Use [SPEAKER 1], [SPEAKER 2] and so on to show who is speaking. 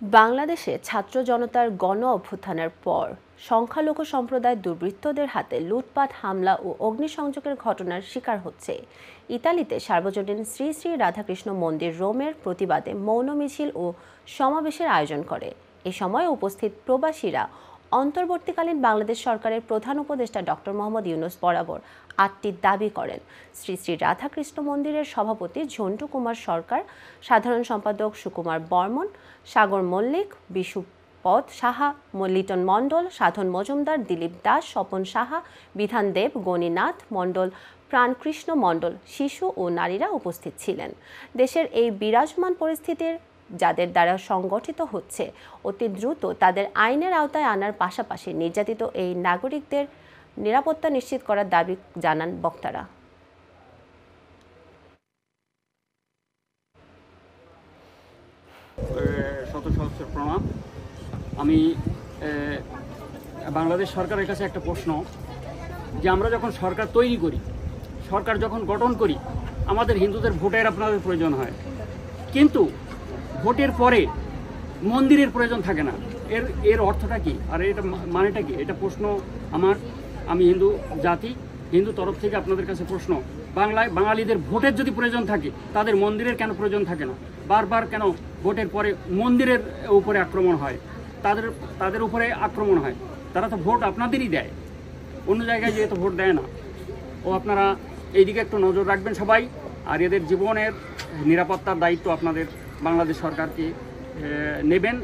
[SPEAKER 1] বাংলাদেশে ছাত্র জনতার গণ অভ্যুত্থানের পর সংখ্যালঘু সম্প্রদায় দুর্বৃত্তদের হাতে লুটপাট, হামলা ও অগ্নিসংযোগের ঘটনার শিকার হচ্ছে। ইতালিতে সার্বজনীন শ্রী শ্রী রাধাকৃষ্ণ মন্দির রোমের প্রতিবাদে মৌন মিছিল ও সমাবেশের আয়োজন করে। এ সময় উপস্থিত প্রবাসীরা অন্তর্বর্তীকালীন বাংলাদেশ সরকারের প্রধান উপদেষ্টা ডক্টর মোহাম্মদ ইউনূস বরাবর ৮টি দাবি করেন। শ্রী শ্রী রাধাকৃষ্ণ মন্দিরের সভাপতি ঝন্টু কুমার সরকার, সাধারণ সম্পাদক সুকুমার বর্মন, সাগর মল্লিক, বিশুপদ সাহা, লিটন মণ্ডল, সাধন মজুমদার, দিলীপ দাস, স্বপন সাহা, বিধান দেব, গণিনাথ মণ্ডল, প্রাণকৃষ্ণ মণ্ডল, শিশু ও নারীরা উপস্থিত ছিলেন। দেশের এই বিরাজমান পরিস্থিতির যাদের দ্বারা সংগঠিত হচ্ছে, অতি দ্রুত তাদের আইনের আওতায় আনার পাশাপাশি নির্যাতিত এই নাগরিকদের নিরাপত্তা নিশ্চিত করার দাবি জানান বক্তারা।
[SPEAKER 2] শত সহস্র প্রণাম। আমি বাংলাদেশ সরকারের কাছে একটা প্রশ্ন, যে আমরা যখন সরকার তৈরি করি, সরকার যখন গঠন করি, আমাদের হিন্দুদের ভোটের আপনাদের প্রয়োজন হয়, কিন্তু ভোটের পরে মন্দিরের প্রয়োজন থাকে না। এর অর্থটা কি, আর এটা মানেটা কি? এটা প্রশ্ন আমি হিন্দু জাতি, হিন্দু তরফ থেকে আপনাদের কাছে প্রশ্ন, বাঙালিদের ভোটের যদি প্রয়োজন থাকে, তাদের মন্দিরের কেন প্রয়োজন থাকে না? বারবার কেন ভোটের পরে মন্দিরের উপরে আক্রমণ হয়, তাদের উপরে আক্রমণ হয়? তারা তো ভোট আপনাদেরই দেয়, অন্য জায়গায় যেহেতু ভোট দেয় না। ও আপনারা এইদিকে একটু নজর রাখবেন সবাই। আর এদের জীবনের নিরাপত্তার দায়িত্ব আপনাদের বাংলাদেশ সরকারকে নেবেন।